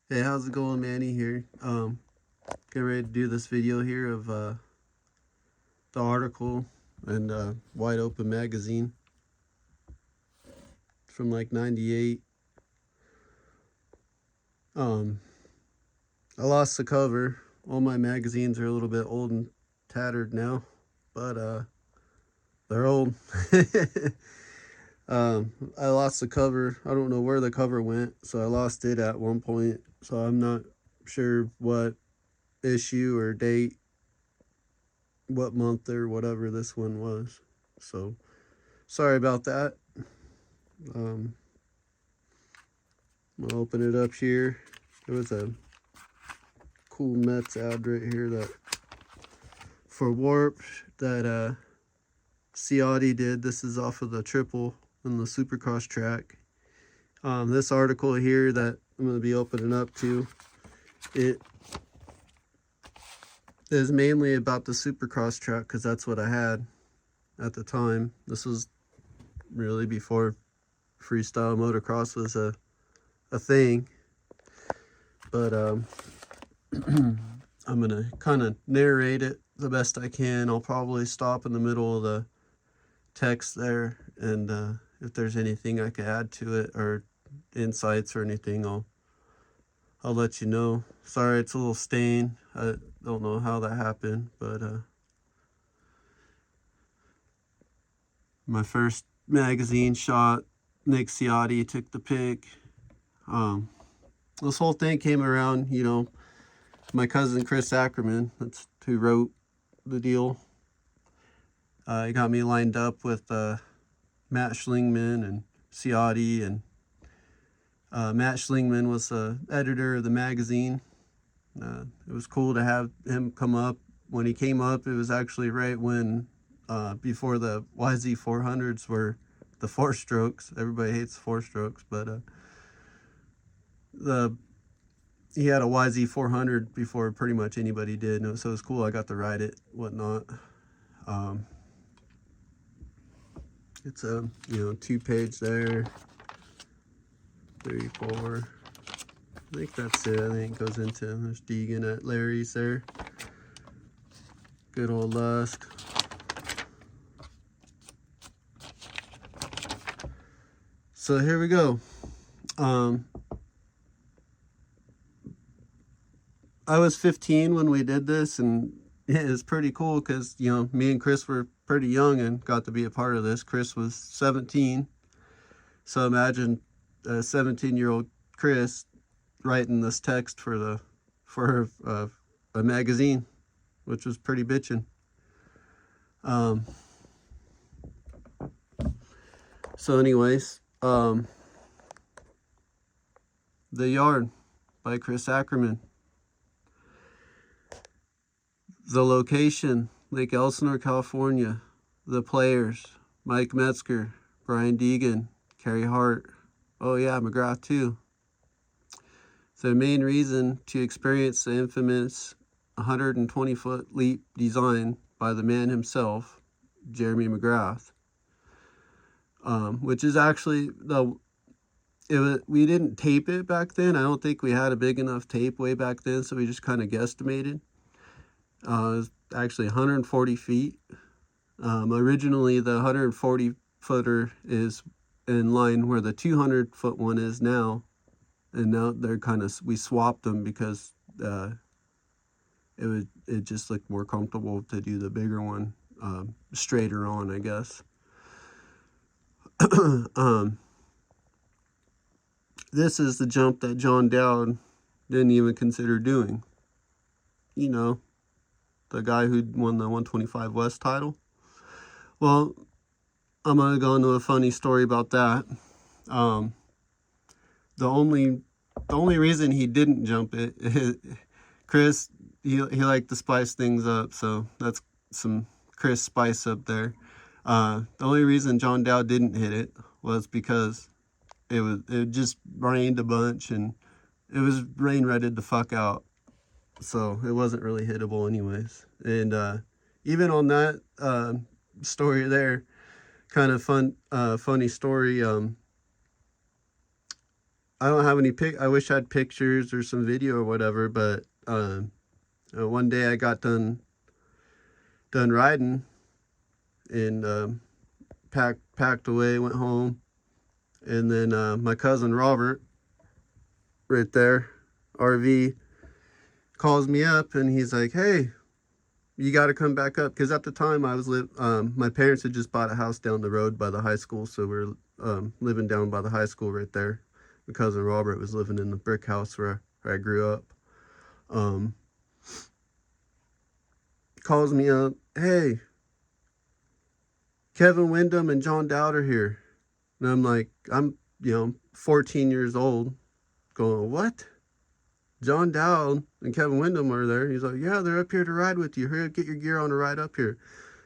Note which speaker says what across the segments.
Speaker 1: Hey, how's it going, Manny here? Getting ready to do this video here of the article and Wide Open magazine from like '98. Um, I lost the cover. All my magazines are a little bit old and tattered now, but they're old. I lost the cover. I don't know where the cover went, so I lost it at one point. So I'm not sure what issue or date, what month or whatever this one was. So sorry about that. Um, I'm gonna open it up here. There was a cool Mets ad right here that for Warp that Ciotti did. This is off of the triple in the Supercross track. This article here that I'm gonna be opening up to, it is mainly about the Supercross track because that's what I had at the time. This was really before freestyle motocross was a thing. But I'm gonna kind of narrate it the best I can. I'll probably stop in the middle of the text there, and if there's anything I could add to it or insights or anything, I'll let you know. Sorry, it's a little stain. I don't know how that happened, but my first magazine shot, Nick Ciotti took the pic. This whole thing came around, my cousin Chris Ackerman, that's who wrote the deal. He got me lined up with Matt Schlingman and Ciotti, and Matt Schlingman was the editor of the magazine. It was cool to have him come up. When he came up, it was actually right when, before the YZ400s were the four strokes. Everybody hates four strokes, but he had a YZ400 before pretty much anybody did. So it was cool. I got to ride it, whatnot. It's a 2-page there, 3, 4. I think that's it. I think it goes into, there's Deegan at Larry's there. Good old Lusk. So here we go. I was 15 when we did this, and it was pretty cool because, me and Chris were pretty young and got to be a part of this. Chris was 17. So imagine a 17-year-old Chris writing this text for a magazine, which was pretty bitchin'. So anyways, The Yard by Chris Ackerman. The location, Lake Elsinore, California. The players, Mike Metzger, Brian Deegan, Carey Hart. Oh yeah, McGrath too. The main reason to experience the infamous 120-foot leap design by the man himself, Jeremy McGrath, which is actually we didn't tape it back then. I don't think we had a big enough tape way back then, so we just kind of guesstimated. It was actually 140 feet. Originally, the 140-footer is in line where the 200-foot one is now, and now they're we swapped them because it just looked more comfortable to do the bigger one straighter on, I guess. This is the jump that John Dowd didn't even consider doing. The guy who won the 125 West title. Well, I'm going to go into a funny story about that. The only reason he didn't jump it, Chris, he liked to spice things up, so that's some Chris spice up there. The only reason John Dowd didn't hit it was because it just rained a bunch, and it was rain ready to fuck out, so it wasn't really hittable anyways. And even on that story there, kind of funny story. I don't have any I wish I had pictures or some video or whatever, but one day I got done riding and packed away, went home, and then my cousin Robert, right there, RV, calls me up and he's like, "Hey, you got to come back up," because at the time I was my parents had just bought a house down the road by the high school, so we are living down by the high school right there. My cousin Robert was living in the brick house where I grew up. Calls me up, "Hey, Kevin Windham and John Dowd are here," and I'm like, I'm 14 years old, going, "What? John Dowd and Kevin Windham are there?" He's like, "Yeah, they're up here to ride with you. Hurry up, get your gear on to ride up here."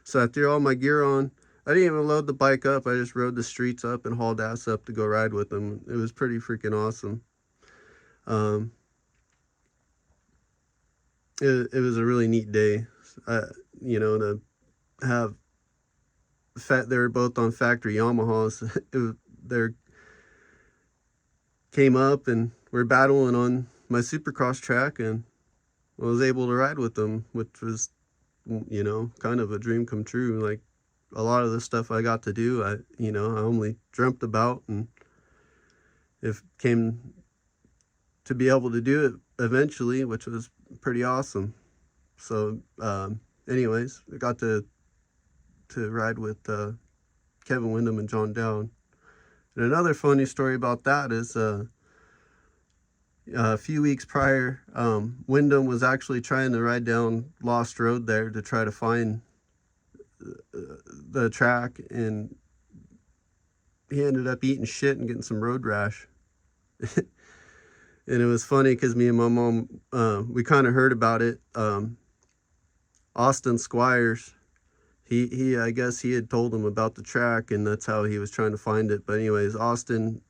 Speaker 1: So I threw all my gear on. I didn't even load the bike up. I just rode the streets up and hauled ass up to go ride with them. It was pretty freaking awesome. It was a really neat day. To have they were both on factory Yamahas. They came up and we're battling on my Supercross track, and I was able to ride with them, which was, kind of a dream come true. Like a lot of the stuff I got to do, I only dreamt about, and it came to be able to do it eventually, which was pretty awesome. So, anyways, I got to ride with Kevin Windham and John Dowd. And another funny story about that is a few weeks prior, Windham was actually trying to ride down Lost Road there to try to find the track, and he ended up eating shit and getting some road rash. And it was funny because me and my mom, we kind of heard about it. Austin Squires, he I guess he had told him about the track, and that's how he was trying to find it. But anyways, Austin,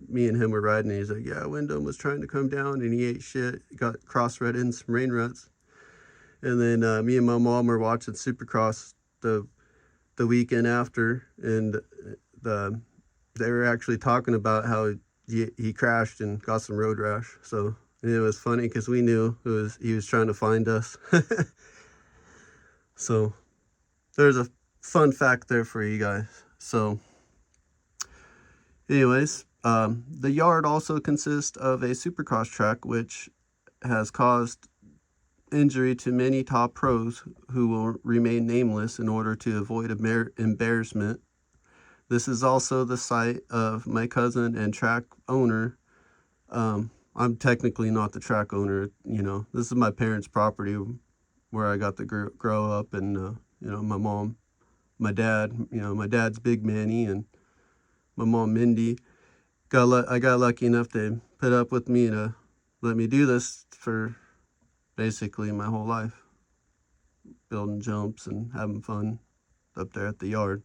Speaker 1: me and him were riding, and he's like, "Yeah, Windham was trying to come down and he ate shit, got cross-rut in some rain ruts." And then me and my mom were watching Supercross the weekend after, and they were actually talking about how he crashed and got some road rash. So it was funny because we knew he was trying to find us. So there's a fun fact there for you guys. So anyways, the yard also consists of a Supercross track, which has caused injury to many top pros who will remain nameless in order to avoid embarrassment. This is also the site of my cousin and track owner. I'm technically not the track owner, this is my parents' property where I got to grow up, and my mom, my dad, my dad's Big Manny, and my mom Mindy. I got lucky enough to put up with me to let me do this for basically my whole life, building jumps and having fun up there at the yard.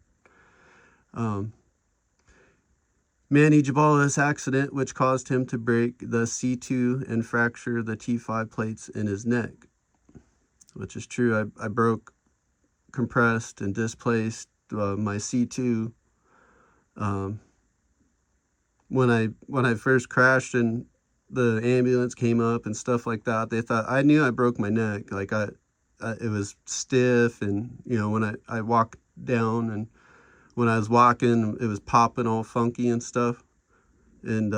Speaker 1: Manny Jabala's accident, which caused him to break the C2 and fracture the T5 plates in his neck, which is true. I broke, compressed, and displaced my C2 when I first crashed and the ambulance came up and stuff like that. They thought I knew I broke my neck. Like it was stiff, and when I walked down, and when I was walking, it was popping all funky and stuff. And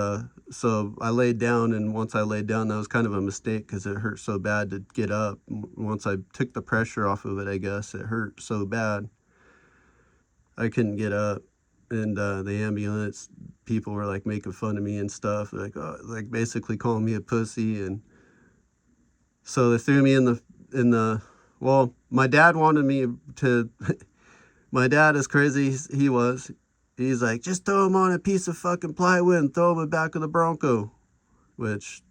Speaker 1: so I laid down, and once I laid down, that was kind of a mistake because it hurt so bad to get up. Once I took the pressure off of it, I guess, it hurt so bad I couldn't get up. And the ambulance people were like making fun of me and stuff, like basically calling me a pussy. And so they threw me in the well, my dad wanted me to my dad, as crazy as he was, he's like, "Just throw him on a piece of fucking plywood and throw him in the back of the Bronco," which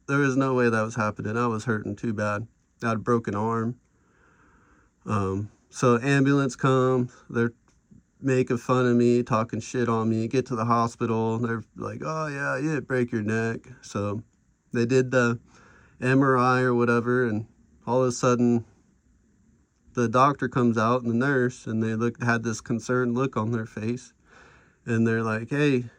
Speaker 1: there was no way that was happening. I was hurting too bad. I had a broken arm. So ambulance comes, they're making fun of me, talking shit on me. Get to the hospital, they're like, "Oh yeah, you didn't break your neck." So they did the MRI or whatever, and all of a sudden the doctor comes out and the nurse, and they had this concerned look on their face, and they're like, "Hey,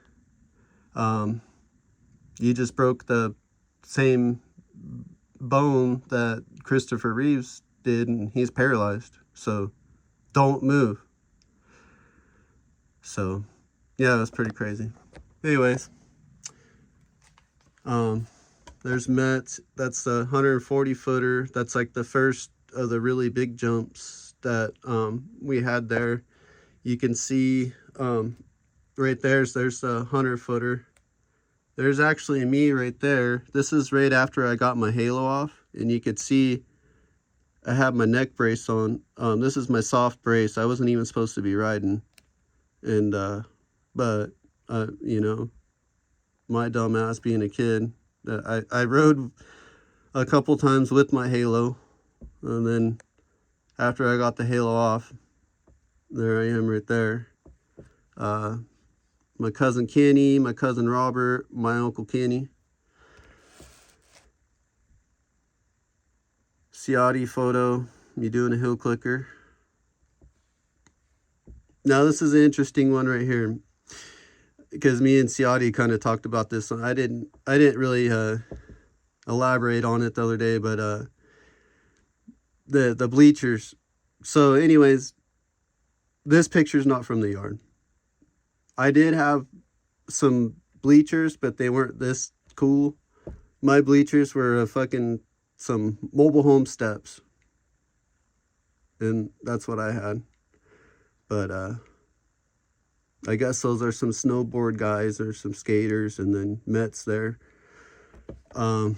Speaker 1: You just broke the same bone that Christopher Reeves did, and he's paralyzed. So don't move. So yeah, that's pretty crazy. Anyways, there's Mets. That's the 140 footer. That's like the first of the really big jumps that we had there. You can see right there's the 100 footer. There's actually me right there. This is right after I got my halo off, and you could see I have my neck brace on. This is my soft brace. I wasn't even supposed to be riding, and but you know, my dumb ass being a kid, I rode a couple times with my halo, and then after I got the halo off, there I am right there. My cousin Kenny, my cousin Robert, my uncle Kenny. Ciotti photo, me doing a hill clicker. Now this is an interesting one right here, because me and Ciotti kind of talked about this. I didn't really elaborate on it the other day, but the bleachers. So anyways, this picture's not from the yard. I did have some bleachers, but they weren't this cool. My bleachers were some mobile home steps, and that's what I had. But I guess those are some snowboard guys or some skaters, and then Mets there. RV,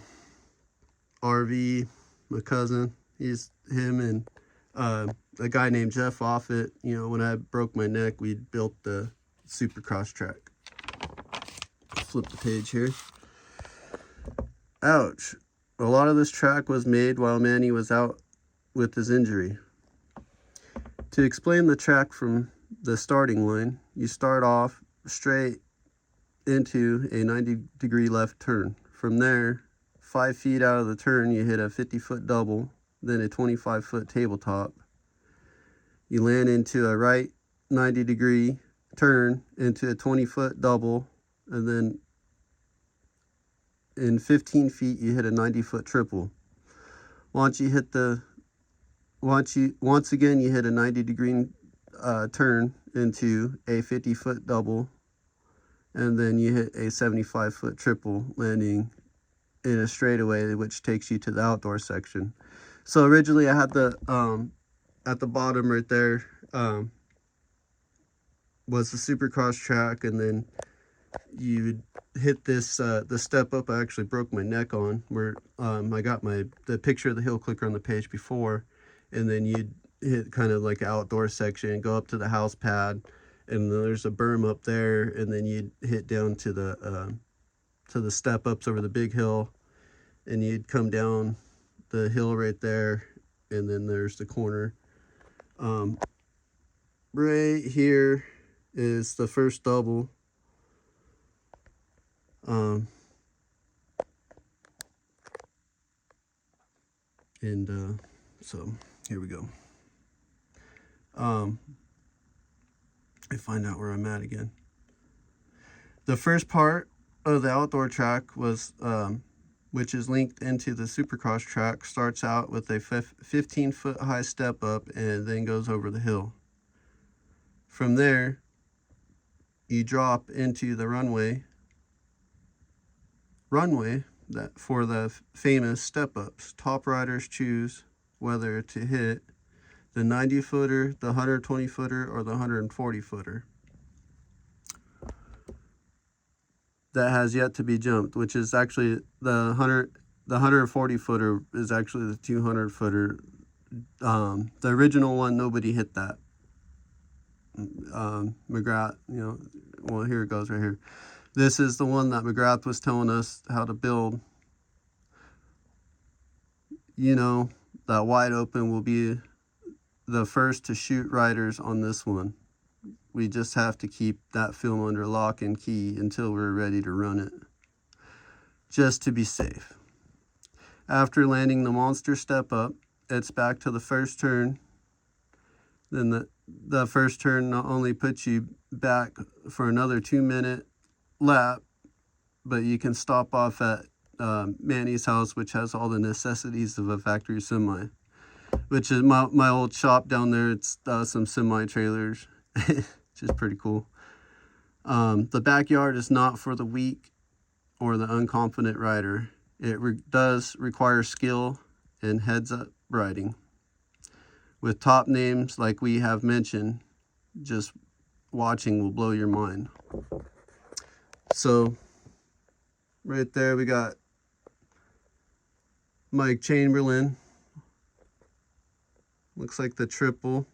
Speaker 1: my cousin, him and a guy named Jeff Offit. You know, when I broke my neck, we built the Supercross track. Flip the page here. Ouch. A lot of this track was made while Manny was out with his injury. To explain the track from the starting line, you start off straight into a 90-degree left turn. From there, 5 feet out of the turn, you hit a 50-foot double, then a 25-foot tabletop. You land into a right 90-degree turn into a 20-foot double, and then in 15 feet you hit a 90-foot triple. Once again you hit a 90-degree turn into a 50-foot double, and then you hit a 75-foot triple, landing in a straightaway, which takes you to the outdoor section. So originally I had the at the bottom right there was the Supercross track, and then you hit this the step up I actually broke my neck on, where I got the picture of the hill clicker on the page before, and then you'd hit kind of like an outdoor section, go up to the house pad, and then there's a berm up there, and then you'd hit down to the step ups over the big hill, and you'd come down the hill right there, and then there's the corner. Right here is the first double. So here we go. I find out where I'm at again. The first part of the outdoor track was, which is linked into the Supercross track, starts out with a 15-foot high step up and then goes over the hill. From there, you drop into the runway that for the famous step-ups. Top riders choose whether to hit the 90-footer, the 120-footer, or the 140-footer. That has yet to be jumped, which is actually the 140-footer is actually the 200-footer. The original one, nobody hit that. McGrath, well, here it goes right here. This is the one that McGrath was telling us how to build. That wide open will be the first to shoot riders on this one. We just have to keep that film under lock and key until we're ready to run it, just to be safe. After landing the monster step up, it's back to the first turn. Then the first turn not only puts you back for another 2-minute lap, but you can stop off at Manny's house, which has all the necessities of a factory semi, which is my old shop down there. It's some semi trailers, which is pretty cool. The backyard is not for the weak or the unconfident rider. It does require skill and heads-up riding. With top names like we have mentioned, just watching will blow your mind. So, right there we got Mike Chamberlain. Looks like the triple.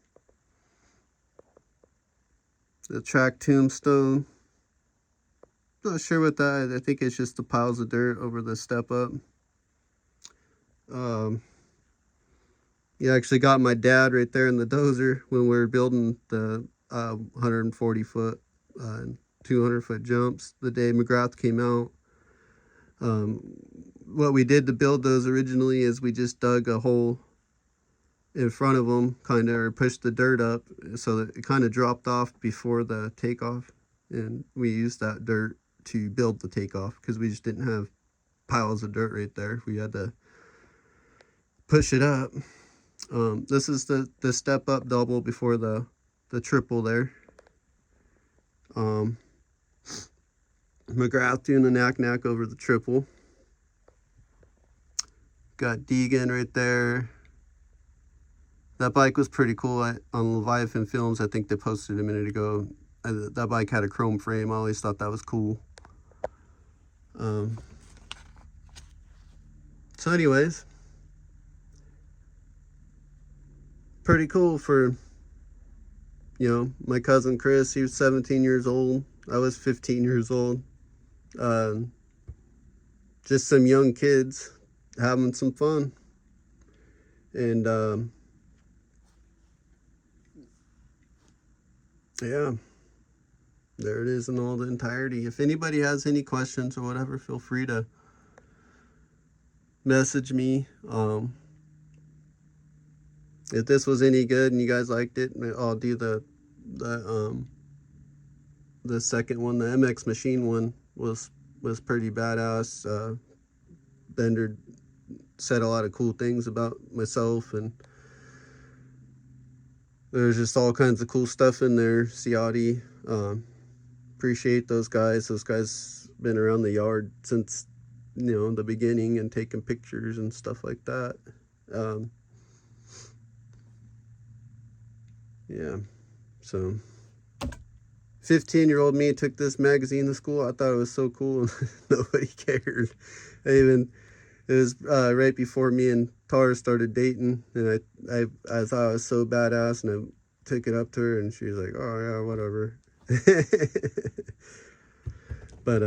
Speaker 1: The track tombstone. Not sure what that is. I think it's just the piles of dirt over the step up. You actually got my dad right there in the dozer when we were building the 140 foot and 200 foot jumps the day McGrath came out. What we did to build those originally is we just dug a hole in front of them, kind of, or pushed the dirt up so that it kind of dropped off before the takeoff, and we used that dirt to build the takeoff because we just didn't have piles of dirt right there. We had to push it up. This is the step up double before the triple there. McGrath doing the knack over the triple. Got Deegan right there. That bike was pretty cool. On Leviathan Films, I think they posted a minute ago. That bike had a chrome frame. I always thought that was cool. So anyways, pretty cool for, you know, my cousin Chris. He was 17 years old. I was 15 years old. Just some young kids having some fun. And yeah, there it is in all the entirety. If anybody has any questions or whatever, feel free to message me. If this was any good and you guys liked it, I'll do the second one. The MX Machine one was pretty badass. Bender said a lot of cool things about myself, and there's just all kinds of cool stuff in there. Ciotti, appreciate those guys. Those guys been around the yard since, you know, the beginning and taking pictures and stuff like that. Yeah, so 15-year-old me took this magazine to school. I thought it was so cool. Nobody cared. It was right before me and Tara started dating, and I thought it was so badass, and I took it up to her, and she was like, "Oh yeah, whatever." But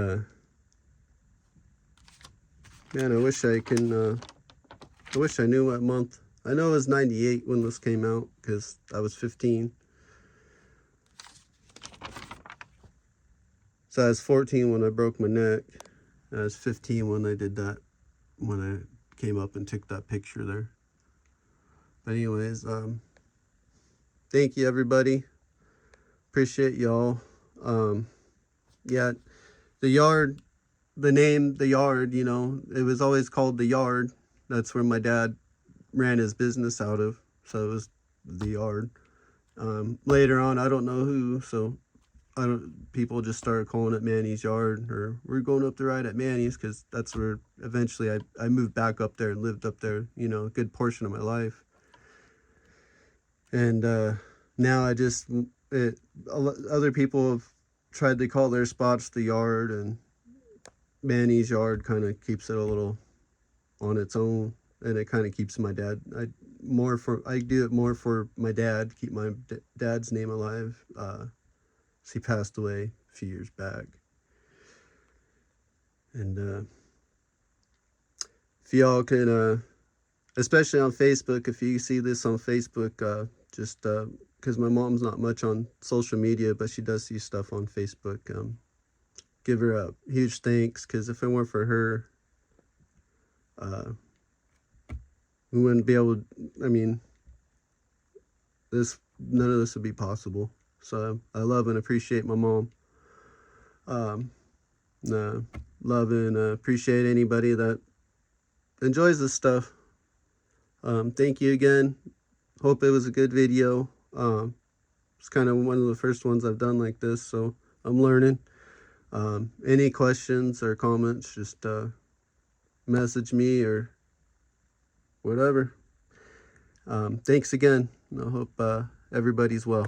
Speaker 1: man, I wish I knew what month. I know it was 98 when this came out because I was 15. So I was 14 when I broke my neck. I was 15 when I did that, when I came up and took that picture there. But anyways, thank you everybody. Appreciate y'all. Yeah, the yard, the name, the yard, you know, it was always called the Yard. That's where my dad ran his business out of. So it was the Yard. Later on, I don't know who, so people just started calling it Manny's Yard, or we're going up the ride at Manny's, because that's where eventually I moved back up there and lived up there, you know, a good portion of my life. And now other people have tried to call their spots the Yard, and Manny's Yard kind of keeps it a little on its own, and it kind of keeps my dad. I do it more for my dad, to keep my dad's name alive. He passed away a few years back. And if y'all can, especially on Facebook, if you see this on Facebook, just because my mom's not much on social media, but she does see stuff on Facebook, give her a huge thanks, because if it weren't for her, we wouldn't be able to, I mean, none of this would be possible. So I love and appreciate my mom. love and appreciate anybody that enjoys this stuff. Thank you again. Hope it was a good video. It's kind of one of the first ones I've done like this, so I'm learning. Any questions or comments, just message me or whatever. Thanks again. I hope everybody's well.